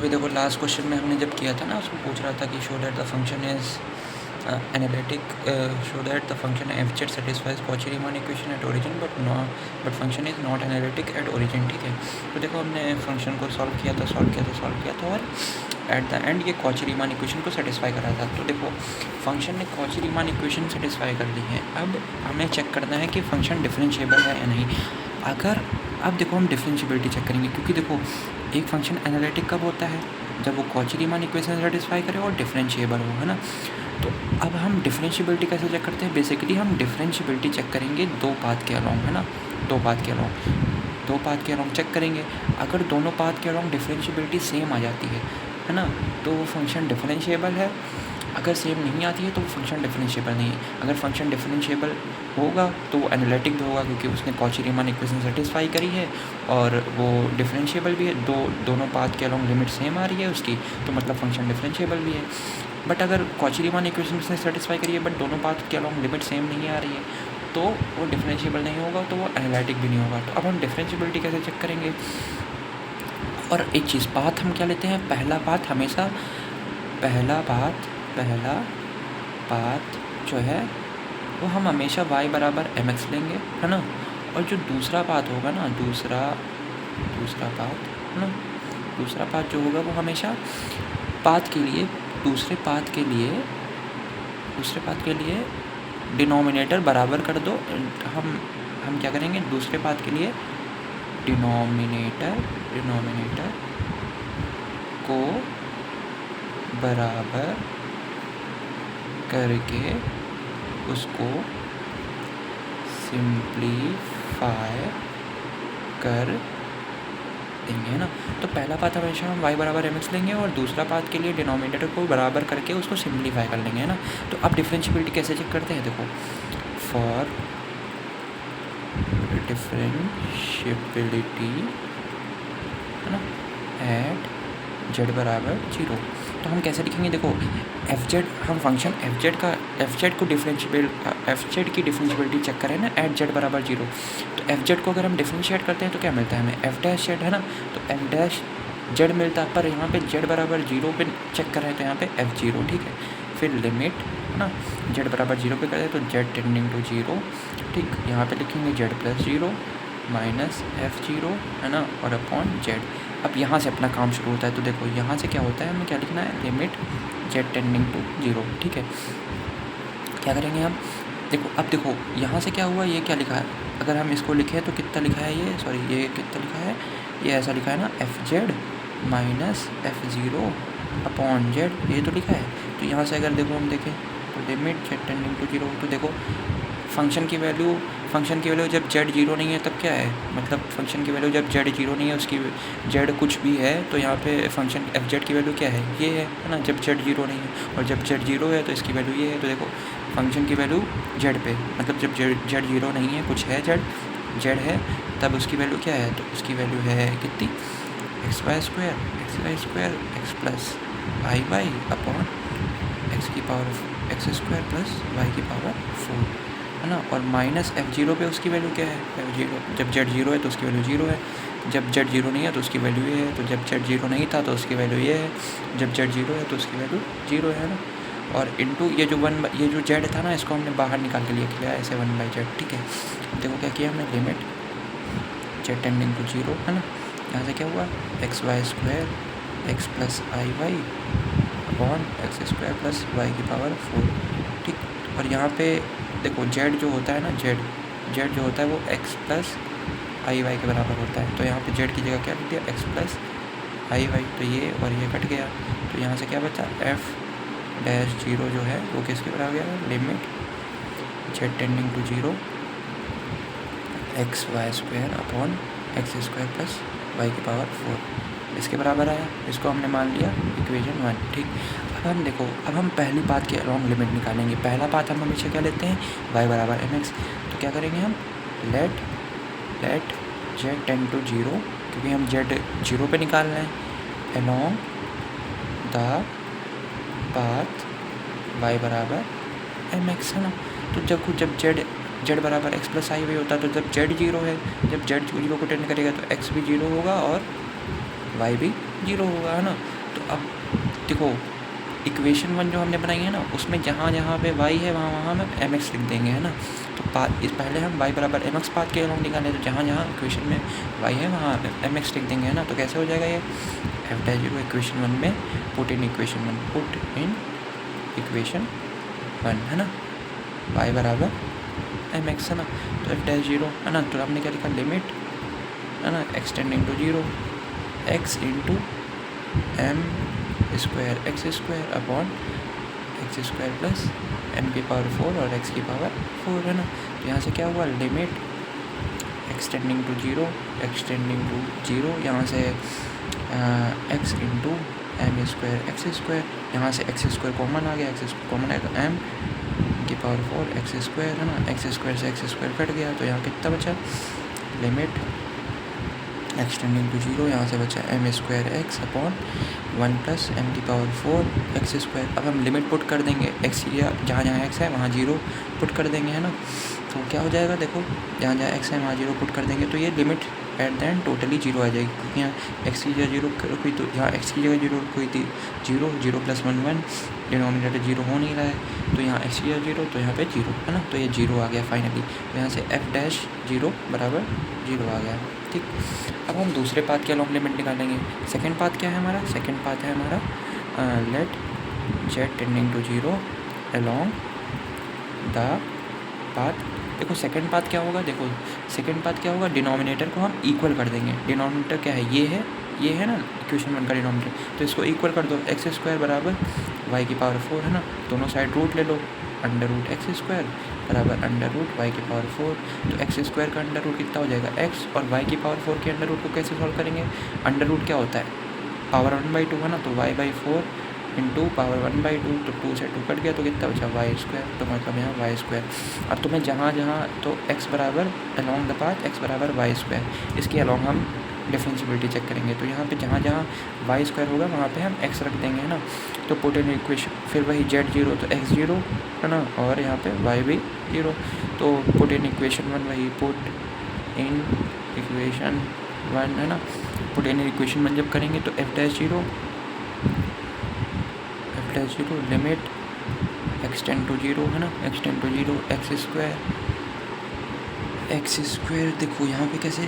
अभी देखो last question में हमने जब किया था ना, उसमें पूछ रहा था कि show that the function is analytic, show that the function F Z satisfies Cauchy Riemann equation at origin but function is not analytic at origin. ठीक है, तो देखो हमने फंक्शन को सॉल्व किया था और एट द एंड ये कॉची रीमान इक्वेशन को सेटिस्फाई करा था। तो देखो फंक्शन ने कॉची रीमान इक्वेशन सेटिस्फाई कर ली है। अब हमें चेक करना है कि फंक्शन डिफरेंशिएबल है या नहीं। अगर अब देखो हम डिफरेंशिएबिलिटी चेक करेंगे, क्योंकि देखो एक फंक्शन एनालिटिक कब होता है, जब वो कॉची रीमान इक्वेशन सेटिस्फाई करे और डिफरेंशिएबल हो, है ना। तो अब हम डिफरेंशिएबिलिटी कैसे चेक करते हैं? बेसिकली हम डिफरेंशिएबिलिटी चेक करेंगे दो पाथ के अलोंग, है ना। दो पाथ के अलोंग चेक करेंगे। अगर दोनों पाथ के अलोंग डिफरेंशिएबिलिटी सेम आ जाती है ना, तो वो फंक्शन डिफरेंशिएबल है। अगर सेम नहीं आती है तो वो फंक्शन डिफरेंशिएबल नहीं है। अगर फंक्शन डिफरेंशिएबल होगा तो वो एनालिटिक भी होगा, क्योंकि उसने कॉची रीमान इक्वेशन सेटिस्फाई करी है और वो डिफरेंशिएबल भी है। दोनों पाथ के अलोंग लिमिट सेम आ रही है उसकी, तो मतलब फंक्शन डिफरेंशिएबल भी है। बट अगर कॉची रीमान इक्वेशन से सेटिस्फाई करी है बट दोनों पाथ के अलोंग लिमिट सेम नहीं आ रही है, तो वो डिफरेंशिएबल नहीं होगा, तो वो एनालिटिक भी नहीं होगा। तो अब हम डिफरेंशिएबिलिटी कैसे चेक करेंगे? और एक चीज़, पाथ हम क्या लेते हैं? पहला पाथ हमेशा पहला पाथ जो है वो हम हमेशा y बराबर mx लेंगे, है ना। और जो दूसरा पाथ होगा ना, दूसरा पाथ, है ना, दूसरा पाथ जो होगा वो हमेशा दूसरे पाथ के लिए डिनोमिनेटर बराबर कर दो। हम क्या करेंगे? दूसरे पाथ के लिए डिनोमिनेटर को बराबर करके उसको सिंप्लीफाई कर देंगे, है ना। तो पहला पाथ हमेशा हम y बराबर mx लेंगे और दूसरा पाथ के लिए डिनोमिनेटर को बराबर करके उसको सिंप्लीफाई कर लेंगे, है ना। तो अब डिफरेंशिएबिलिटी कैसे चेक करते हैं? देखो, फॉर डिफरेंशिएबिलिटी, है ना, एट z बराबर 0, तो हम कैसे लिखेंगे? देखो एफ जेड, हम फंक्शन एफ जेड की डिफरेंशिएबिलिटी चेक करें ना एट जेड बराबर 0, तो एफ जेड को अगर हम डिफरेंशिएट करते हैं तो क्या मिलता है हमें? एफ डैश जेड, है ना। तो एफ डैश जेड मिलता है, पर यहाँ पे जेड बराबर 0 पे चेक कर रहे हैं तो यहाँ पे एफ 0, ठीक है। फिर लिमिट, है ना, जेड बराबर 0 पे करें तो जेड टेंडिंग टू 0, ठीक। यहाँ पे लिखेंगे जेड प्लस 0 माइनस एफ 0, है ना, और अपॉन जेड। अब यहाँ से अपना काम शुरू होता है। तो देखो यहाँ से क्या होता है, हमें क्या लिखना है? लिमिट जेड टेंडिंग टू 0, ठीक है। क्या करेंगे हम? देखो यहाँ से क्या हुआ, ये क्या लिखा है? अगर हम इसको लिखें तो कितना लिखा है ये, सॉरी ये कितना लिखा है, ये ऐसा लिखा है ना, F Z minus F 0 upon Z, ये तो लिखा है। तो यहाँ से अगर देखो हम देखें तो लिमिट जेड टेंडिंग टू 0, तो देखो फंक्शन की वैल्यू जब जेड 0 नहीं है तब क्या है? मतलब फंक्शन की वैल्यू जब जेड 0 नहीं है, उसकी जेड कुछ भी है, तो यहाँ पे फंक्शन एफ जेड की वैल्यू क्या है? ये है ना, जब जेड 0 नहीं है। और जब जेड 0 है तो इसकी वैल्यू ये है। तो देखो फंक्शन की वैल्यू जेड पे, मतलब जब जेड 0 नहीं है, कुछ है, जेड है, तब उसकी वैल्यू क्या है? तो उसकी वैल्यू है कितनी? X Y square x plus y upon x square plus Y की पावर 4, है ना। और माइनस एफ 0 पे उसकी वैल्यू क्या है? एफ 0, जब जेड 0 है तो उसकी वैल्यू 0 है, जब जेड 0 नहीं है तो उसकी वैल्यू ये है, तो जब जेड 0 नहीं था तो उसकी वैल्यू ये है, जब जेड 0 है तो उसकी वैल्यू 0 है ना। और इनटू ये जो जेड था ना, इसको हमने बाहर निकाल के लिया ऐसे 1/z, ठीक है। देखो क्या किया हमने? लिमिट जेड टेंडिंग टू 0, है ना। यहाँ से क्या हुआ? X Y square x plus I Y upon x square plus Y की पावर 4, ठीक। और यहाँ पे देखो जेड जो होता है ना, जेड जो होता है वो एक्स प्लस आई वाई के बराबर होता है। तो यहाँ पे जेड की जगह क्या लिख दिया? एक्स प्लस आई वाई, तो ये और ये कट गया। तो यहाँ से क्या बचा? एफ डैश 0 जो है वो किसके बराबर गया? Limit z tending to 0 x Y square upon x square plus Y की पावर 4, इसके बराबर आया। इसको हमने मान लिया इक्वेशन 1, ठीक। अब हम पहली पाथ के अलोंग लिमिट निकालेंगे। पहला पाथ हम हमेशा क्या लेते हैं? y बराबर mx। तो क्या करेंगे हम? लेट जेड टेंड टू 0, क्योंकि हम जेड 0 पे निकाल रहे हैं, अलोंग द पाथ y बराबर mx, है ना। तो जब जेड बराबर एक्स प्लस आई वाई होता है, तो जब जेड 0 है, जब जेड 0 को टेंड करेगा तो एक्स भी 0 होगा और वाई भी जीरो होगा, है ना। तो अब देखो इक्वेशन 1 जो हमने बनाई है ना, उसमें जहाँ जहाँ पे y है वहाँ हम mx लिख देंगे, है ना। तो इस पहले हम y बराबर mx पाथ के अलॉन्ग निकालें, तो जहाँ जहाँ इक्वेशन में y है वहाँ mx लिख देंगे, है ना। तो कैसे हो जाएगा ये f डैश जीरो इक्वेशन 1 में पुट इन इक्वेशन 1, है ना, y बराबर mx, है ना। तो f डैश जीरो, है ना, तो हमने क्या लिखा, लिमिट, है ना, extending to zero x into m square x square upon x square plus m की पावर 4 और x की पावर 4, है ना। तो यहाँ से क्या हुआ, लिमिट एक्सटेंडिंग टू जीरो, यहाँ से x into m square x square, यहाँ से एक्स स्क्वायर कॉमन आ गया, एक्स कॉमन है तो m की पावर 4 एक्स स्क्वायर, है ना। एक्स स्क्वायर से एक्स स्क्वायर कट गया, तो यहाँ कितना बचा, लिमिट एक्सटेंडिंग टू जीरो, यहाँ से बचा m square x upon 1 plus m की पावर 4 एक्स स्क्वायर। अब हम लिमिट पुट कर देंगे, एक्स जहाँ जहाँ एक्स है वहाँ जीरो पुट कर देंगे, है ना। तो क्या हो जाएगा, देखो जहाँ जहाँ एक्स है वहाँ जीरो पुट कर देंगे, तो ये limit at the end totally zero आ जाएगी, क्योंकि यहाँ एक्स की जगह जीरो कोई, तो यहाँ एक्स की जगह जीरो कोई थी जीरो प्लस 1 डिनोमिनेटर जीरो हो नहीं रहा है, तो यहाँ एक्स की जगह जीरो, तो यहाँ पे जीरो, है ना। तो ये जीरो आ गया फाइनली, तो यहाँ से एफ डैश जीरो बराबर जीरो आ गया, ठीक। अब हम दूसरे पाथ के अलॉन्ग लिमिट निकालेंगे। सेकंड पाथ क्या है हमारा, सेकंड पाथ है हमारा let z tending to zero along the path. देखो सेकंड पाथ क्या होगा, देखो सेकंड पाथ क्या होगा, डिनोमिनेटर को हम इक्वल कर देंगे। डिनोमिनेटर क्या है, ये है ना इक्वेशन 1 का डिनोमिनेटर, तो इसको इक्वल कर दो, एक्स स्क्वायर बराबर वाई की पावर 4, है ना। दोनों साइड रूट ले लो, अंडर रूट एक्स स्क्वायर बराबर अंडर रूट वाई की पावर 4। तो एक्स स्क्वायर का अंडर रूट कितना हो जाएगा, एक्स, और वाई की पावर 4 के अंडर रूट को कैसे सॉल्व करेंगे, अंडर रूट क्या होता है, पावर 1/2, है ना। तो वाई बाई 4 इंटू पावर 1/2, तो 2 से 2 कट गया, तो कितना बचा वाई स्क्वायर, तो मतलब यहाँ वाई स्क्वायर। अब तुम्हें जहाँ जहाँ तो एक्स बराबर अलॉन्ग द पाथ एक्स बराबर वाई स्क्वायर, इसके अलॉन्ग हम डिफरेंशियबिलिटी चेक करेंगे। तो यहाँ पे जहाँ जहाँ वाई स्क्वायर होगा वहाँ पे हम एक्स रख देंगे, है ना। तो पुट इन इक्वेशन, फिर वही जेड जीरो तो एक्स जीरो, है ना, और यहाँ पे वाई भी जीरो। तो पुट इन इक्वेशन 1, वही पुट इन इक्वेशन 1, है ना। पुट इन इक्वेशन 1 जब करेंगे तो f dash zero limit extend to zero, है ना, extend to zero x square. देखो यहाँ पे कैसे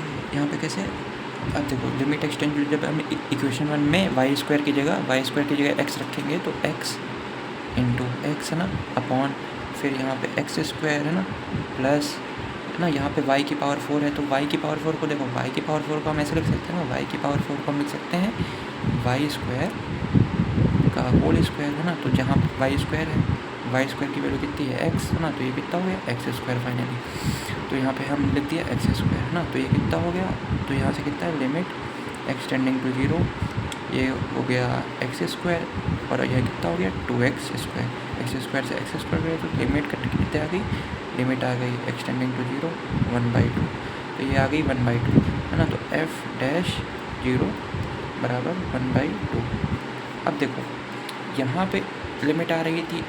अब देखो लिमिट एक्सटेंड टू, जब हम इक्वेशन 1 में वाई स्क्वायर की जगह एक्स रखेंगे, तो एक्स इंटू एक्स, है ना, अपॉन फिर यहाँ पे एक्स स्क्वायर, है ना, प्लस, है ना, यहाँ पे y की पावर 4 है, तो y की पावर 4 को देखो, y की पावर 4 को हम ऐसे लिख सकते हैं ना, y की पावर 4 को हम लिख सकते हैं वाई स्क्वायर का होल स्क्वायर, है ना। तो जहाँ वाई स्क्वायर है, वाई स्क्वायर की वैल्यू कितनी है, एक्स, है ना, तो ये कितना हो गया एक्स स्क्वायर फाइनली। तो यहाँ पे हम लिख दिया एक्स स्क्वायर, है ना, तो ये कितना हो गया, तो यहाँ से कितना है, लिमिट एक्सटेंडिंग टू जीरो, ये हो गया एक्स स्क्वायर, और यह कितना हो गया 2x स्क्वायर, एक्स स्क्वायर से एक्स स्क्वायर गया, तो लिमिट कितने आ गई, लिमिट आ गई एक्सटेंडिंग टू जीरो 1/2, तो ये आ गई 1/2, है ना। तो एफ डैश जीरो बराबर 1/2। अब देखो यहाँ पे लिमिट आ रही थी,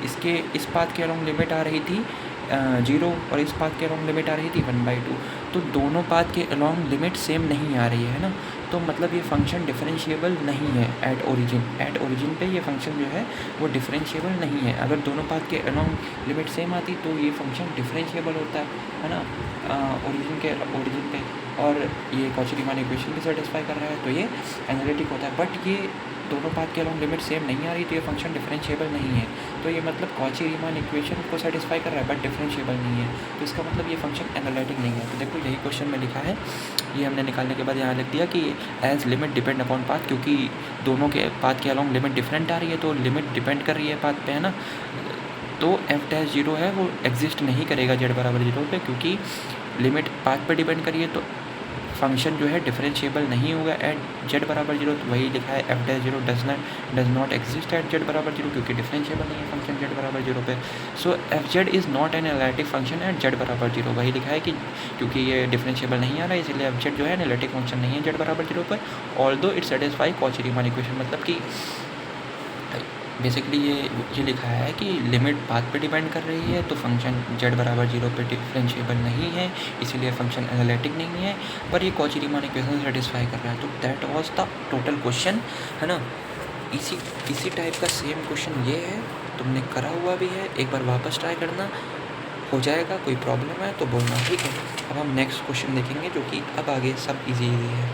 इस पाथ के अलॉन्ग लिमिट आ रही थी जीरो, और इस पाथ के अलॉन्ग लिमिट आ रही थी 1/2। तो दोनों पाथ के अलॉन्ग लिमिट सेम नहीं आ रही है ना, तो मतलब ये फंक्शन डिफरेंशिएबल नहीं है एट ओरिजिन पे ये फंक्शन जो है वो डिफरेंशिएबल नहीं है। अगर दोनों पाथ के अलॉन्ग लिमिट सेम आती तो ये फंक्शन डिफरेंशिएबल होता है ना, ओरिजिन पे, और ये कॉची-रीमान इक्वेशन भी सेटिस्फाई कर रहा है, तो ये एनालिटिक होता है। बट ये दोनों पाथ के अलॉन्ग लिमिट सेम नहीं आ रही, तो ये फंक्शन डिफरेंशिएबल नहीं है। तो ये मतलब कॉची-रीमान इक्वेशन को सेटिस्फाई कर रहा है बट डिफरेंशिएबल नहीं है, तो इसका मतलब ये फंक्शन एनालिटिक नहीं है। तो देखो यही क्वेश्चन में लिखा है, ये हमने निकालने के बाद यहाँ लिख दिया कि age limit depend upon path, क्योंकि दोनों के पाथ के अलॉन्ग लिमिट डिफरेंट आ रही है, तो लिमिट डिपेंड कर रही है पाथ पे, है ना। तो एफ डैश जीरो है वो एग्जिस्ट नहीं करेगा जेड बराबर जीरो पे, क्योंकि लिमिट पाथ पे डिपेंड करिए तो फंक्शन जो है डिफरेंशिएबल नहीं होगा एट जेड बराबर जीरो। तो वही लिखा है f dash zero does not exist at z बराबर जीरो, क्योंकि डिफरेंशिएबल नहीं है फंक्शन जेड बराबर जीरो पे। So f z is not an analytic function at z बराबर जीरो। वही लिखा है कि क्योंकि ये डिफरेंशिएबल नहीं आ रहा है, इसलिए एफ जेड जो है एनालिटिक फंक्शन नहीं है जेड बराबर जीरो पर, although it satisfy Cauchy-Riemann equation. मतलब कि बेसिकली ये लिखा है कि लिमिट पाथ पे डिपेंड कर रही है, तो फंक्शन z बराबर 0 पे डिफरेंशिएबल नहीं है, इसीलिए फंक्शन एनालिटिक नहीं है, पर ये कॉची-रीमान इक्वेशन सेटिस्फाई कर रहा है। तो that was the total question, है ना। इसी टाइप का सेम क्वेश्चन ये है, तुमने करा हुआ भी है, एक बार वापस ट्राई करना, हो जाएगा। कोई प्रॉब्लम है तो बोलना, ठीक है। अब हम नेक्स्ट क्वेश्चन देखेंगे, जो कि अब आगे सब इजी है।